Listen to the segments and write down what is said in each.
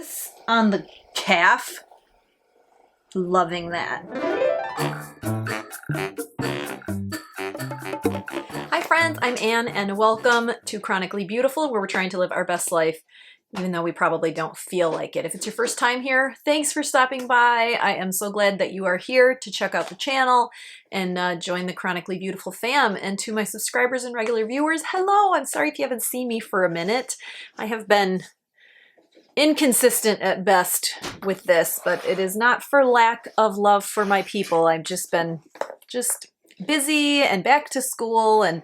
This on the calf. Loving that. Hi friends, I'm Anne and welcome to Chronically Beautiful, where we're trying to live our best life, even though we probably don't feel like it. If it's your first time here, thanks for stopping by. I am so glad that you are here to check out the channel and join the Chronically Beautiful fam. And to my subscribers and regular viewers, hello! I'm sorry if you haven't seen me for a minute. I have been inconsistent at best with this, but it is not for lack of love for my people. I've just been busy and back to school and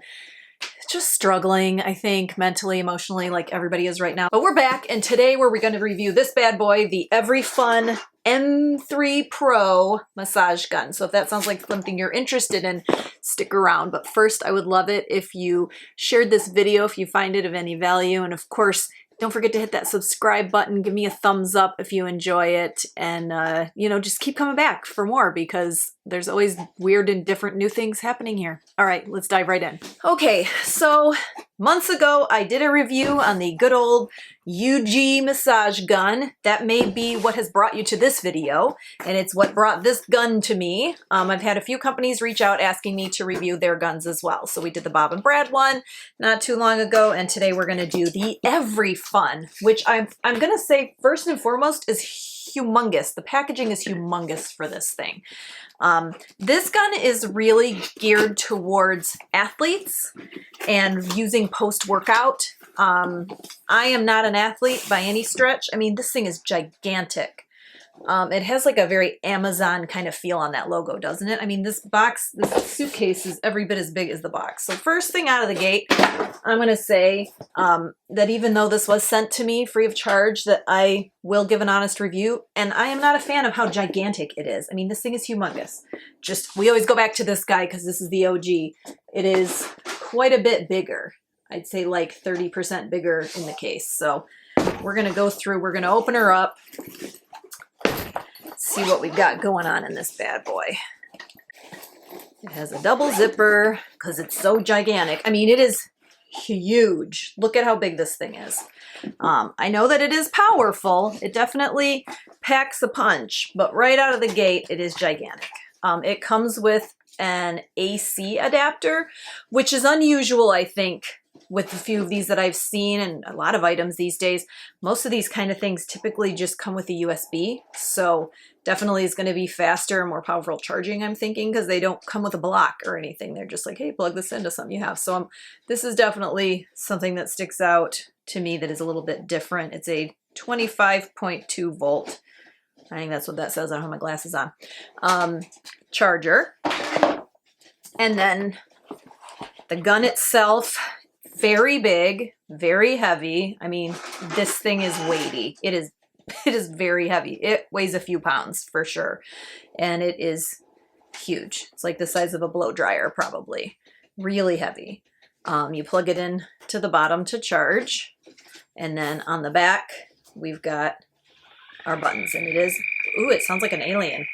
just struggling, I think, mentally, emotionally, like everybody is right now. But we're back, and today we're going to review this bad boy, the Every Fun M3 Pro massage gun. So if that sounds like something you're interested in, stick around. But first, I would love it if you shared this video if you find it of any value. And of course, don't forget to hit that subscribe button. Give me a thumbs up if you enjoy it. And, you know, just keep coming back for more because there's always weird and different new things happening here. All right, let's dive right in. Okay, so months ago, I did a review on the good old UG massage gun. That may be what has brought you to this video, and it's what brought this gun to me. I've had a few companies reach out asking me to review their guns as well. So we did the Bob and Brad one not too long ago, and today we're gonna do the Every Fun, which I'm gonna say first and foremost is humongous. The packaging is humongous for this thing. This gun is really geared towards athletes and using post-workout. I am not an athlete by any stretch. I mean, this thing is gigantic. It has like a very Amazon kind of feel on that logo, doesn't it? I mean, this box, this suitcase is every bit as big as the box. So first thing out of the gate, I'm going to say that even though this was sent to me free of charge, that I will give an honest review. And I am not a fan of how gigantic it is. I mean, this thing is humongous. We always go back to this guy because this is the OG. It is quite a bit bigger. I'd say like 30% bigger in the case. So we're going to go through, we're going to open her up. See what we've got going on in this bad boy. It has a double zipper because it's so gigantic. I mean, it is huge. Look at how big this thing is. I know that it is powerful. It definitely packs a punch, but right out of the gate, it is gigantic. It comes with an AC adapter, which is unusual, I think, with a few of these that I've seen and a lot of items these days. Most of these kind of things typically just come with a USB. So definitely is going to be faster and more powerful charging, I'm thinking, because they don't come with a block or anything. They're just like, hey, plug this into something you have. So this is definitely something that sticks out to me that is a little bit different. It's a 25.2 volt. I think that's what that says. I don't have my glasses on. Charger. And then the gun itself, very big, very heavy. I mean, this thing is weighty. It is very heavy. It weighs a few pounds for sure. And it is huge. It's like the size of a blow dryer, probably. Really heavy. You plug it in to the bottom to charge. And then on the back, we've got our buttons. And it is, ooh, it sounds like an alien.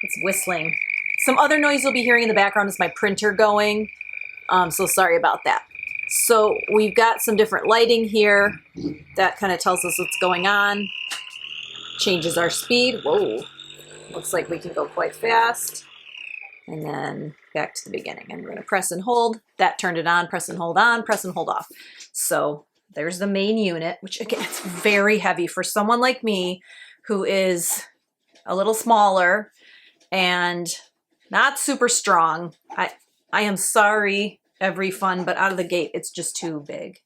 It's whistling. Some other noise you'll be hearing in the background is my printer going. So sorry about that. So we've got some different lighting here. That kind of tells us what's going on. Changes our speed. Whoa. Looks like we can go quite fast. And then back to the beginning. And we're going to press and hold. That turned it on. Press and hold on. Press and hold off. So there's the main unit, which again, it's very heavy for someone like me who is a little smaller and not super strong. I am sorry, Every Fun, but out of the gate, it's just too big.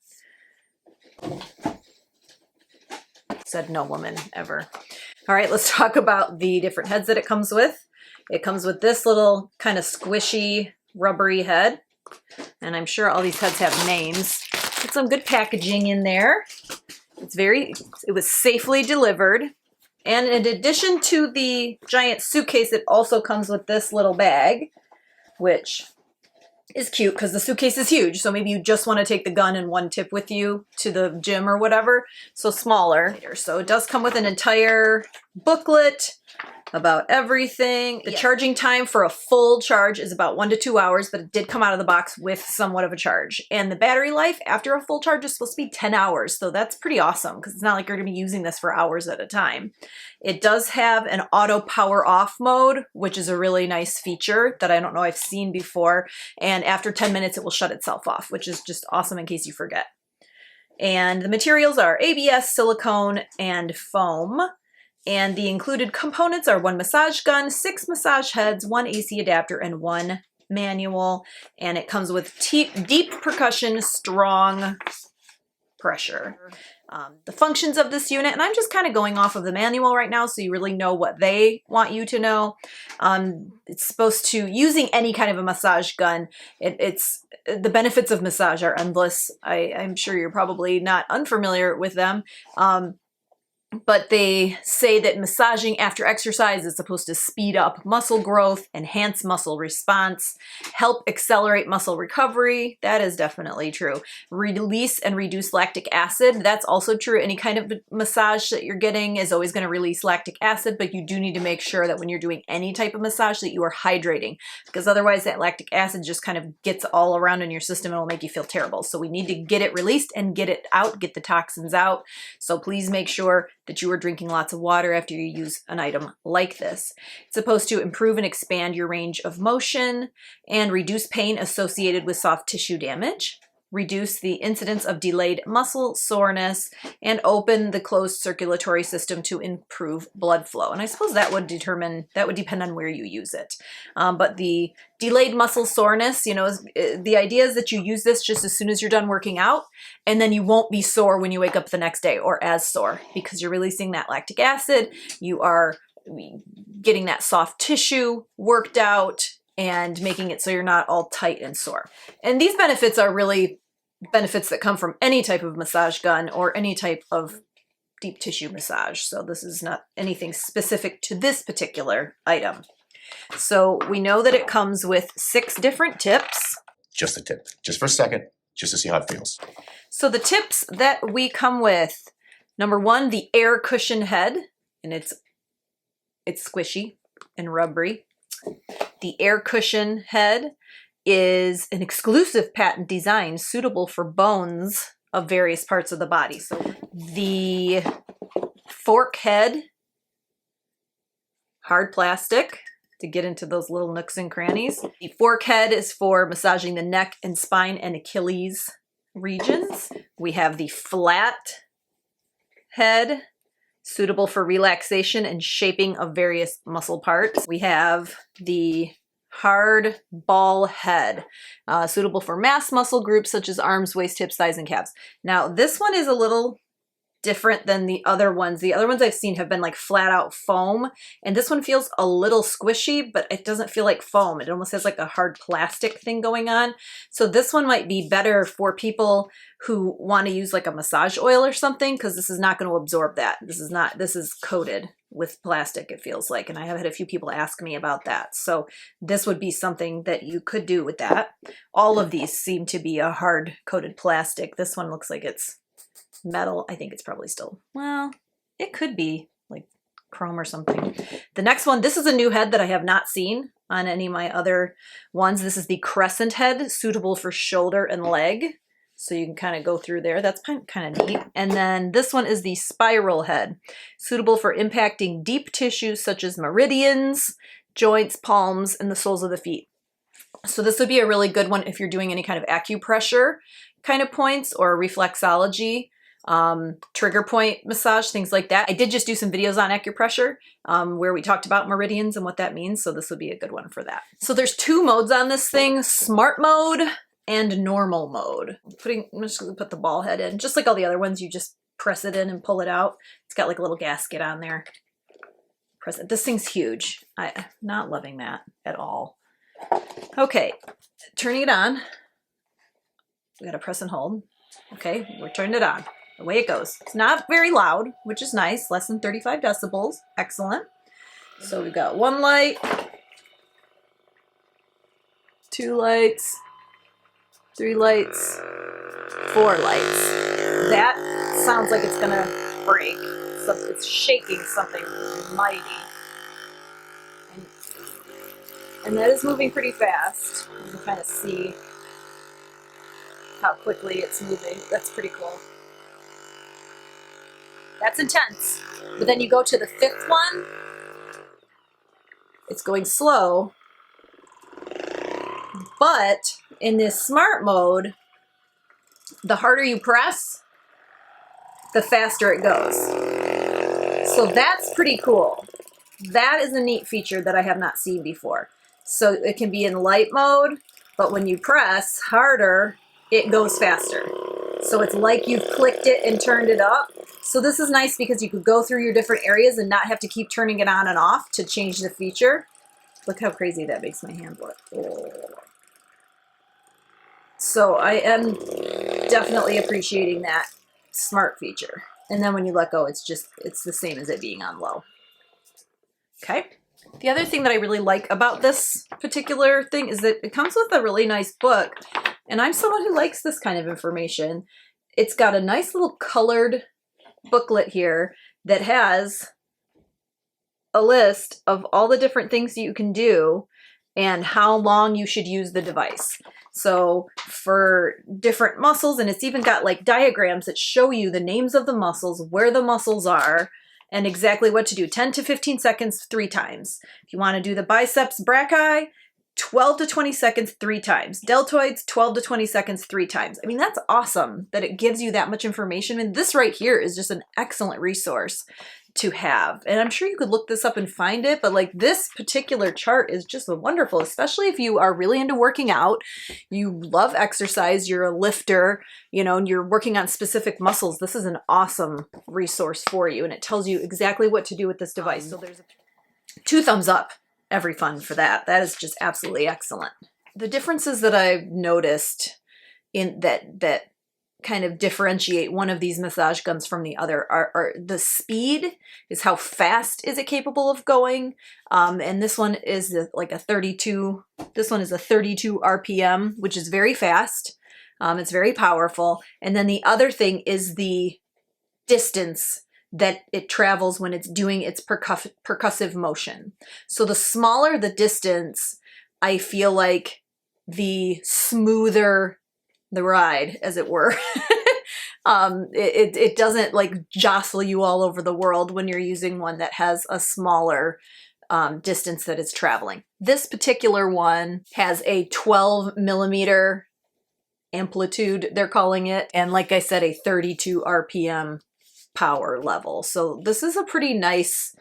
Said no woman ever. All right, let's talk about the different heads that it comes with. It comes with this little kind of squishy, rubbery head. And I'm sure all these heads have names. Put some good packaging in there. It was safely delivered. And in addition to the giant suitcase, it also comes with this little bag, which is cute because the suitcase is huge. So maybe you just want to take the gun and one tip with you to the gym or whatever. So smaller. So it does come with an entire booklet about everything. The charging time for a full charge is about 1 to 2 hours, but it did come out of the box with somewhat of a charge. And the battery life after a full charge is supposed to be 10 hours. So that's pretty awesome because it's not like you're going to be using this for hours at a time. It does have an auto power off mode, which is a really nice feature that I don't know I've seen before. And after 10 minutes, it will shut itself off, which is just awesome in case you forget. And the materials are ABS, silicone, and foam. And the included components are 1 massage gun, 6 massage heads, 1 AC adapter, and 1 manual. And it comes with deep percussion, strong pressure. The functions of this unit, and I'm just kind of going off of the manual right now so you really know what they want you to know. It's supposed to, using any kind of a massage gun, the benefits of massage are endless. I'm sure you're probably not unfamiliar with them. But they say that massaging after exercise is supposed to speed up muscle growth, enhance muscle response, help accelerate muscle recovery. That is definitely true. Release and reduce lactic acid. That's also true. Any kind of massage that you're getting is always going to release lactic acid, but you do need to make sure that when you're doing any type of massage that you are hydrating, because otherwise that lactic acid just kind of gets all around in your system and will make you feel terrible. So we need to get it released and get it out, get the toxins out. So please make sure that you are drinking lots of water after you use an item like this. It's supposed to improve and expand your range of motion and reduce pain associated with soft tissue damage, reduce the incidence of delayed muscle soreness, and open the closed circulatory system to improve blood flow. And I suppose that would depend on where you use it. But the delayed muscle soreness, you know, the idea is that you use this just as soon as you're done working out, and then you won't be sore when you wake up the next day, or as sore, because you're releasing that lactic acid, you are getting that soft tissue worked out, and making it so you're not all tight and sore. And these benefits are really benefits that come from any type of massage gun or any type of deep tissue massage. So this is not anything specific to this particular item. So we know that it comes with 6 different tips. Just a tip, just for a second, just to see how it feels. So the tips that we come with, number 1, the air cushion head, and it's squishy and rubbery. The air cushion head is an exclusive patent design suitable for bones of various parts of the body. So the fork head, hard plastic to get into those little nooks and crannies. The fork head is for massaging the neck and spine and Achilles regions. We have the flat head, suitable for relaxation and shaping of various muscle parts. We have the hard ball head, suitable for mass muscle groups such as arms, waist, hips, thighs, and calves. Now, this one is a little different than the other ones. The other ones I've seen have been like flat out foam, and this one feels a little squishy, but it doesn't feel like foam. It almost has like a hard plastic thing going on. So this one might be better for people who want to use like a massage oil or something, because this is not going to absorb that. This is coated with plastic, it feels like, and I have had a few people ask me about that. So this would be something that you could do with that. All of these seem to be a hard coated plastic. This one looks like it's metal. I think it's probably still, well, it could be like chrome or something. The next one, this is a new head that I have not seen on any of my other ones. This is the crescent head, suitable for shoulder and leg. So you can kind of go through there. That's kind of neat. And then this one is the spiral head, suitable for impacting deep tissues such as meridians, joints, palms, and the soles of the feet. So this would be a really good one if you're doing any kind of acupressure kind of points or reflexology, trigger point massage, things like that. I did just do some videos on acupressure where we talked about meridians and what that means. So this would be a good one for that. So there's 2 modes on this thing, smart mode and normal mode. I'm just gonna put the ball head in. Just like all the other ones, you just press it in and pull it out. It's got like a little gasket on there. Press it. This thing's huge. I'm not loving that at all. Okay, turning it on. We gotta press and hold. Okay, we're turning it on. Away it goes. It's not very loud, which is nice. Less than 35 decibels. Excellent. So we've got 1 light, 2 lights, 3 lights, 4 lights. That sounds like it's gonna break. So it's shaking something mighty. And that is moving pretty fast. You can kind of see how quickly it's moving. That's pretty cool. That's intense. But then you go to the fifth one, it's going slow. But in this smart mode, the harder you press, the faster it goes. So that's pretty cool. That is a neat feature that I have not seen before. So it can be in light mode, but when you press harder, it goes faster. So it's like you've clicked it and turned it up. So this is nice because you could go through your different areas and not have to keep turning it on and off to change the feature. Look how crazy that makes my hand look. Oh. So I am definitely appreciating that smart feature. And then when you let go, it's the same as it being on low. Okay. The other thing that I really like about this particular thing is that it comes with a really nice book. And I'm someone who likes this kind of information. It's got a nice little colored booklet here that has a list of all the different things you can do and how long you should use the device. So for different muscles, and it's even got like diagrams that show you the names of the muscles, where the muscles are, and exactly what to do. 10 to 15 seconds 3 times. If you want to do the biceps brachii, 12 to 20 seconds 3 times. Deltoids, 12 to 20 seconds 3 times. I mean, that's awesome that it gives you that much information. And this right here is just an excellent resource to have. And I'm sure you could look this up and find it, but like this particular chart is just wonderful, especially if you are really into working out, you love exercise, you're a lifter, you know, and you're working on specific muscles. This is an awesome resource for you. And it tells you exactly what to do with this device. So there's 2 thumbs up, every fun for that. That is just absolutely excellent. The differences that I've noticed in that kind of differentiate one of these massage guns from the other are the speed, is how fast is it capable of going. And this one is like a 32, this one is a 32 RPM, which is very fast. It's very powerful. And then the other thing is the distance that it travels when it's doing its percussive motion. So the smaller the distance, I feel like the smoother the ride, as it were. It doesn't like jostle you all over the world when you're using one that has a smaller distance that it's traveling. This particular one has a 12 millimeter amplitude, they're calling it, and like I said, a 32 RPM power level. So this is a pretty nice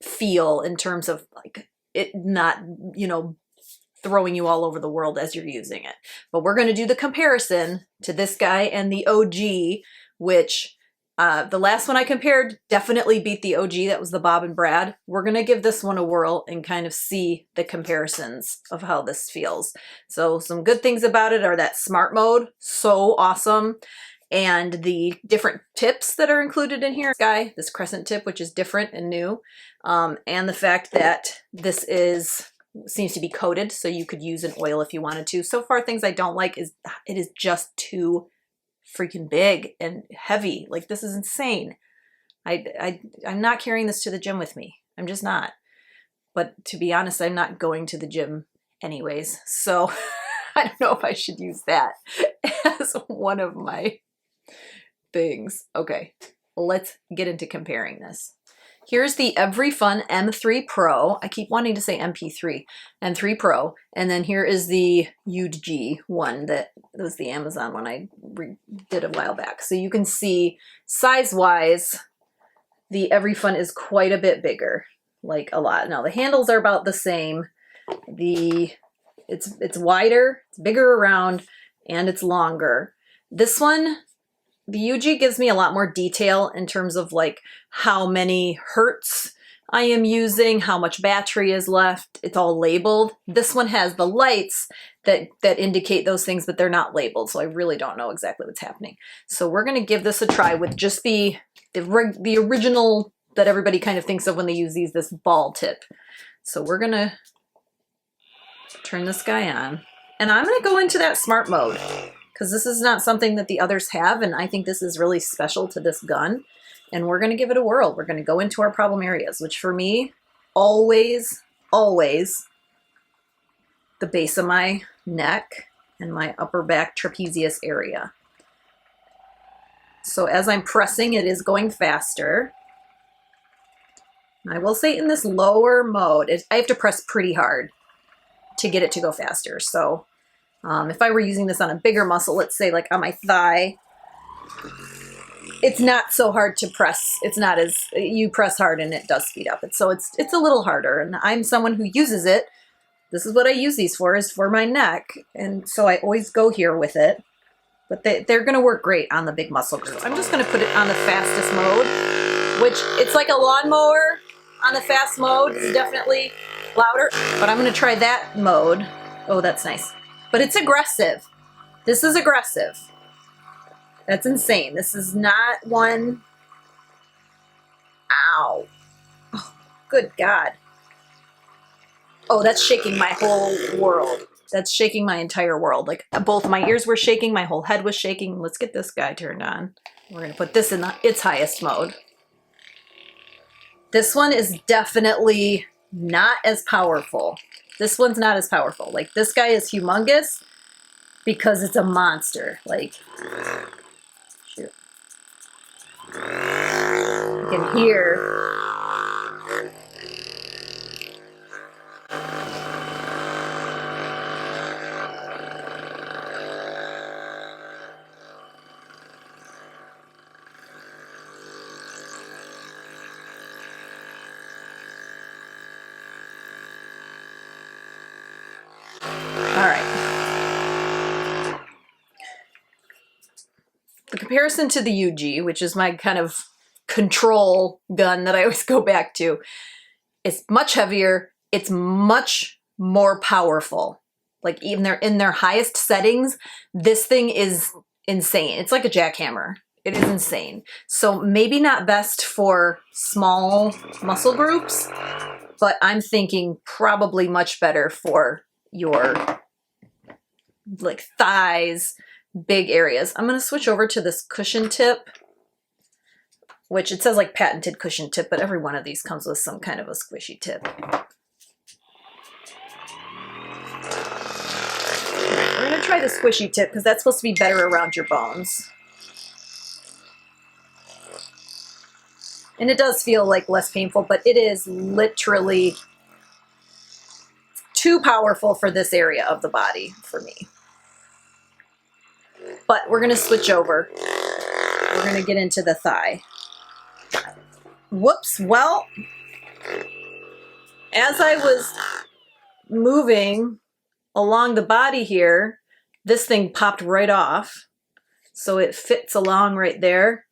feel in terms of like it not, you know, throwing you all over the world as you're using it. But we're going to do the comparison to this guy and the OG, which the last one I compared definitely beat the OG. That was the Bob and Brad. We're going to give this one a whirl and kind of see the comparisons of how this feels. So some good things about it are that smart mode, so awesome. And the different tips that are included in here. This crescent tip, which is different and new. And the fact that this seems to be coated, so you could use an oil if you wanted to. So far, things I don't like is it is just too freaking big and heavy. Like, this is insane. I'm not carrying this to the gym with me. I'm just not. But to be honest, I'm not going to the gym anyways. So I don't know if I should use that as one of my things. Okay, let's get into comparing this. Here's the Everyfun M3 Pro. I keep wanting to say MP3. M3 Pro. And then here is the UG one that was the Amazon one I did a while back. So you can see size-wise, the Everyfun is quite a bit bigger. Like a lot. Now the handles are about the same. It's wider, it's bigger around, and it's longer. This one, the UG gives me a lot more detail in terms of like how many hertz I am using, how much battery is left. It's all labeled. This one has the lights that indicate those things, but they're not labeled. So I really don't know exactly what's happening. So we're going to give this a try with just the original that everybody kind of thinks of when they use these, this ball tip. So we're going to turn this guy on. And I'm going to go into that smart mode, because this is not something that the others have, and I think this is really special to this gun. And we're going to give it a whirl. We're going to go into our problem areas, which for me, always, always the base of my neck and my upper back trapezius area. So as I'm pressing, it is going faster. I will say in this lower mode, I have to press pretty hard to get it to go faster. So if I were using this on a bigger muscle, let's say like on my thigh, it's not so hard to press. It's not as, you press hard and it does speed up. It's a little harder, and I'm someone who uses it. This is what I use these for, is for my neck. And so I always go here with it, but they're gonna work great on the big muscle group. I'm just gonna put it on the fastest mode, which it's like a lawnmower on the fast mode. It's definitely louder, but I'm gonna try that mode. Oh, that's nice. But it's aggressive. This is aggressive. That's insane. This is not one. Ow. Oh, good God. Oh, that's shaking my whole world. That's shaking my entire world. Like both my ears were shaking, my whole head was shaking. Let's get this guy turned on. We're gonna put this in its highest mode. This one is definitely not as powerful. This one's not as powerful. Like this guy is humongous because it's a monster. Like, shoot. You can hear. The comparison to the UG, which is my kind of control gun that I always go back to, it's much heavier. It's much more powerful. Like even in their highest settings, this thing is insane. It's like a jackhammer. It is insane. So maybe not best for small muscle groups, but I'm thinking probably much better for your like thighs, big areas. I'm going to switch over to this cushion tip, which it says like patented cushion tip, but every one of these comes with some kind of a squishy tip. We're going to try the squishy tip because that's supposed to be better around your bones. And it does feel like less painful, but it is literally too powerful for this area of the body for me. But we're going to switch over. We're going to get into the thigh. Whoops. Well, as I was moving along the body here, this thing popped right off. So it fits along right there.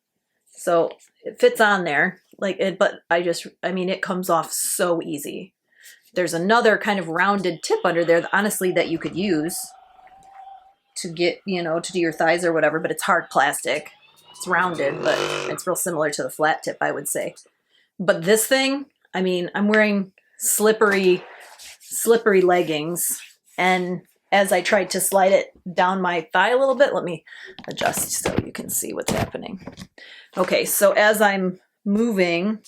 So it fits on there. Like it, but I mean, it comes off so easy. There's another kind of rounded tip under there, honestly, that you could use to get, to do your thighs or whatever, but it's hard plastic. It's rounded, but it's real similar to the flat tip, I would say. But this thing, I mean, I'm wearing slippery leggings, and as I tried to slide it down my thigh a little bit, let me adjust so you can see what's happening. Okay, so as I'm moving,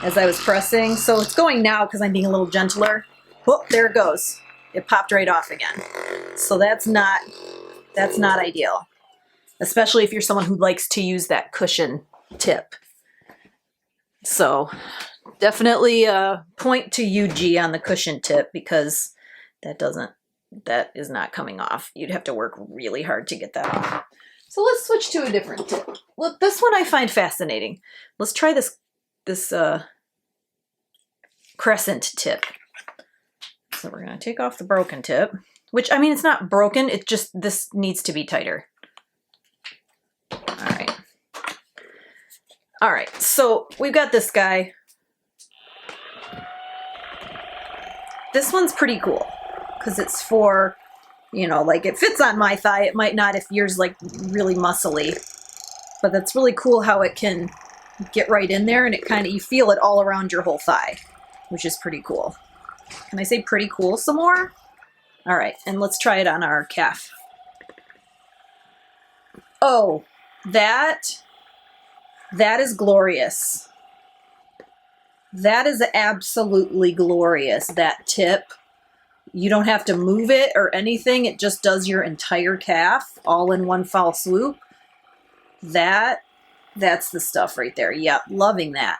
as I was pressing, so it's going now because I'm being a little gentler. Oh, there it goes. It popped right off again. So that's not ideal, especially if you're someone who likes to use that cushion tip. So definitely point to UG on the cushion tip because that is not coming off. You'd have to work really hard to get that off. So let's switch to a different tip. Look, this one I find fascinating. Let's try this crescent tip. So we're going to take off the broken tip, which, I mean, it's not broken. It just, this needs to be tighter. All right. All right. So we've got this guy. This one's pretty cool because it's for, like it fits on my thigh. It might not if yours like really muscly, but that's really cool how it can get right in there and it kind of, you feel it all around your whole thigh, which is pretty cool. Can I say pretty cool some more? All right, and let's try it on our calf. Oh, that is glorious. That is absolutely glorious, that tip. You don't have to move it or anything. It just does your entire calf all in one foul swoop. That's the stuff right there. Yep, loving that.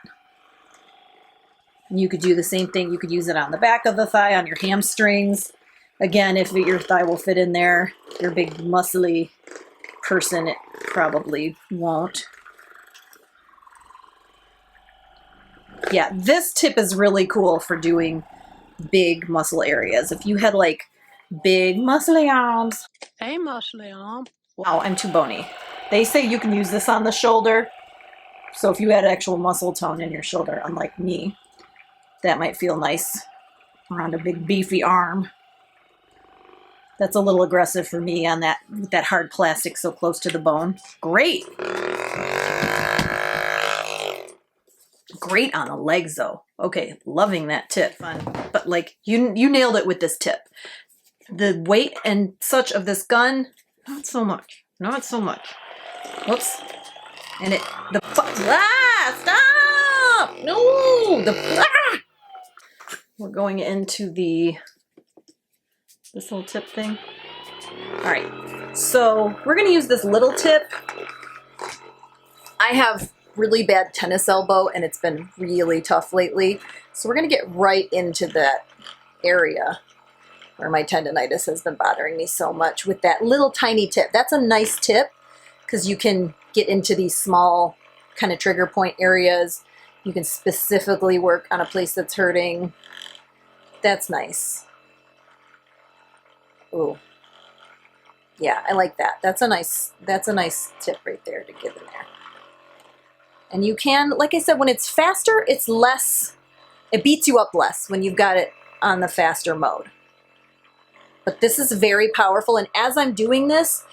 And you could do the same thing. You could use it on the back of the thigh, on your hamstrings. Again, if your thigh will fit in there, your big muscly person, it probably won't. Yeah, this tip is really cool for doing big muscle areas. If you had like big muscly arms. Hey, muscly arm. Wow, I'm too bony. They say you can use this on the shoulder. So if you had actual muscle tone in your shoulder, unlike me, that might feel nice around a big beefy arm. That's a little aggressive for me on that hard plastic so close to the bone. Great. Great on the legs though. Okay, loving that tip. Fun. But like you nailed it with this tip. The weight and such of this gun, not so much. Not so much. Whoops. And stop! No! We're going into this little tip thing. All right, so we're gonna use this little tip. I have really bad tennis elbow and it's been really tough lately. So we're gonna get right into that area where my tendonitis has been bothering me so much with that little tiny tip. That's a nice tip because you can get into these small kind of trigger point areas. You can specifically work on a place that's hurting. That's nice. Ooh. Yeah, I like that. That's a nice tip right there to give in there. And you can, like I said, when it's faster, it's less, it beats you up less when you've got it on the faster mode. But this is very powerful. And as I'm doing this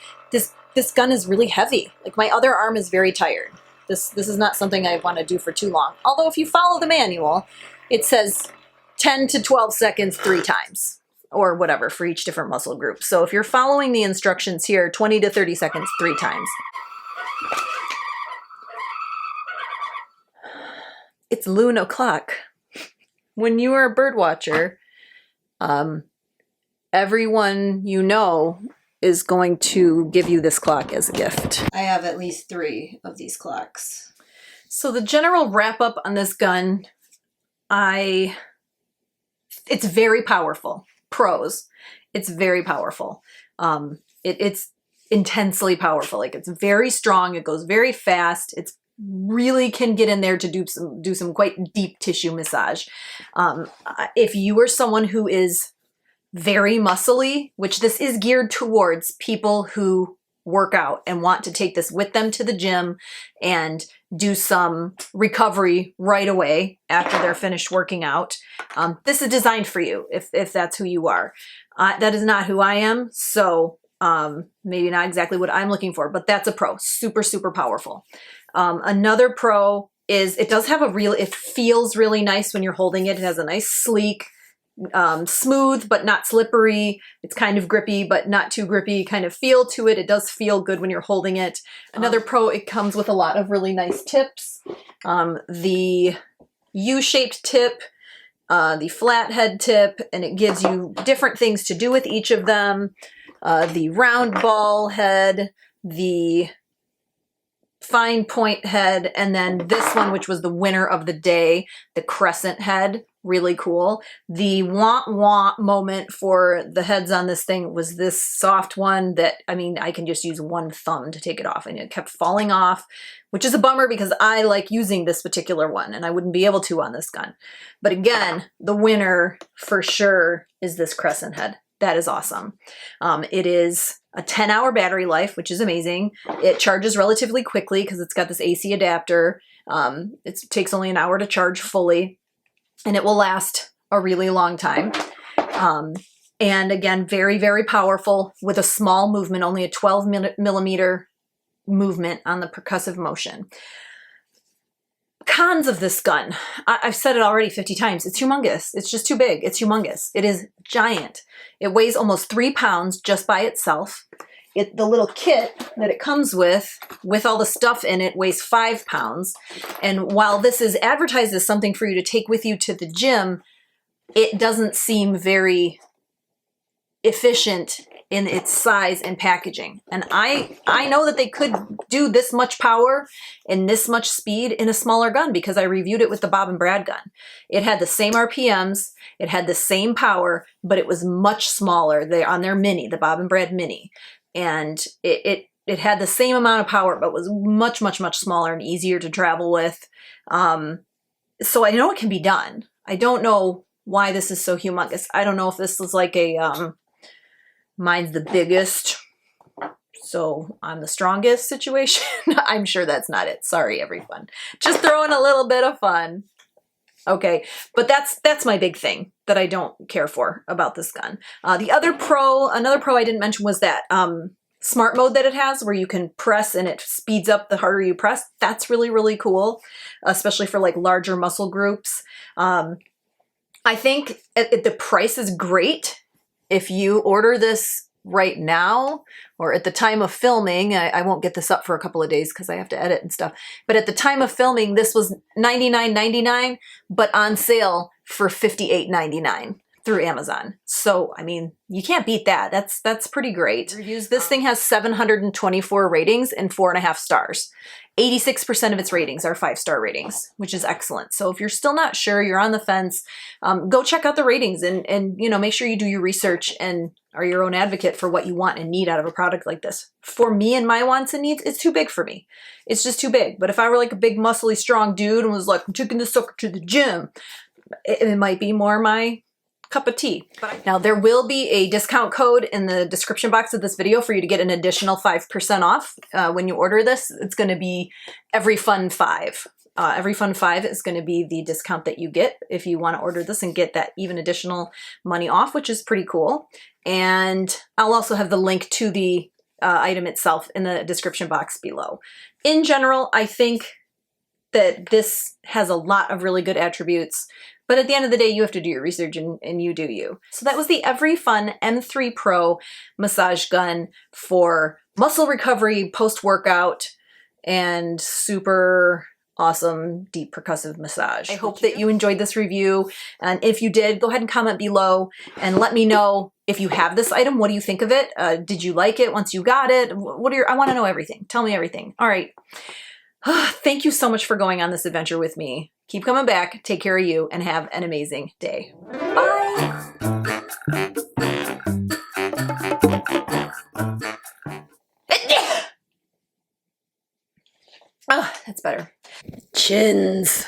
gun is really heavy. Like my other arm is very tired. This is not something I want to do for too long. Although if you follow the manual, it says 10 to 12 seconds 3 times or whatever for each different muscle group. So if you're following the instructions here, 20 to 30 seconds 3 times. It's loon o'clock. When you are a bird watcher, everyone you know is going to give you this clock as a gift. I have at least 3 of these clocks. So the general wrap up on this gun, it's very powerful. Pros, it's very powerful. It's intensely powerful. Like it's very strong. It goes very fast. It's really can get in there to do some quite deep tissue massage. If you are someone who is very muscly, which this is geared towards people who work out and want to take this with them to the gym and do some recovery right away after they're finished working out. This is designed for you if that's who you are. That is not who I am, so maybe not exactly what I'm looking for, but that's a pro. Super, super powerful. Another pro is it does have it feels really nice when you're holding it. It has a nice sleek, smooth but not slippery. It's kind of grippy but not too grippy kind of feel to it. It does feel good when you're holding it. Another pro, it comes with a lot of really nice tips. The U-shaped tip, the flathead tip, and it gives you different things to do with each of them. The round ball head, the fine point head, and then this one, which was the winner of the day, the crescent head. Really cool. The wah moment for the heads on this thing was this soft one that, I mean, I can just use one thumb to take it off and it kept falling off, which is a bummer because I like using this particular one and I wouldn't be able to on this gun. But again, the winner for sure is this crescent head. That is awesome. It is a 10-hour battery life, which is amazing. It charges relatively quickly because it's got this AC adapter. It takes only an hour to charge fully. And it will last a really long time. And again, very, very powerful with a small movement, only a 12 millimeter movement on the percussive motion. Cons of this gun. I've said it already 50 times. It's humongous. It's just too big. It's humongous. It is giant. It weighs almost 3 pounds just by itself. the little kit that it comes with all the stuff in it, weighs 5 pounds. And while this is advertised as something for you to take with you to the gym, it doesn't seem very efficient in its size and packaging. And I know that they could do this much power and this much speed in a smaller gun because I reviewed it with the Bob and Brad gun. It had the same RPMs, it had the same power, but it was much smaller. They're on their Mini, the Bob and Brad Mini. And it had the same amount of power, but was much, much, much smaller and easier to travel with. So I know it can be done. I don't know why this is so humongous. I don't know if this is like a, mine's the biggest, so I'm the strongest situation. I'm sure that's not it. Sorry, everyone. Just throwing a little bit of fun. Okay, but that's my big thing that I don't care for about this gun. Another pro I didn't mention was that smart mode that it has, where you can press and it speeds up the harder you press. That's really, really cool, especially for like larger muscle groups. I think the price is great. If you order this right now or at the time of filming, I won't get this up for a couple of days because I have to edit and stuff, but at the time of filming, this was $99.99, but on sale for $58.99 through Amazon. So, I mean, you can't beat that. That's pretty great. Reviews. This thing has 724 ratings and 4.5 stars. 86% of its ratings are 5-star ratings, which is excellent. So if you're still not sure, you're on the fence, go check out the ratings and you know, make sure you do your research and are your own advocate for what you want and need out of a product like this. For me and my wants and needs, it's too big for me. It's just too big. But if I were like a big, muscly, strong dude and was like, I'm taking this sucker to the gym, it might be more my cup of tea. Now there will be a discount code in the description box of this video for you to get an additional 5% off when you order this. It's going to be every fun 5. Every fun 5 is going to be the discount that you get if you want to order this and get that even additional money off, which is pretty cool. And I'll also have the link to the item itself in the description box below. In general, I think that this has a lot of really good attributes. But at the end of the day, you have to do your research and you do you. So that was the Every Fun M3 Pro massage gun for muscle recovery, post-workout, and super awesome deep percussive massage. I hope that you enjoyed this review. And if you did, go ahead and comment below and let me know if you have this item. What do you think of it? Did you like it once you got it? I want to know everything. Tell me everything. All right. Thank you so much for going on this adventure with me. Keep coming back, take care of you, and have an amazing day. Bye! Oh, that's better. Chins.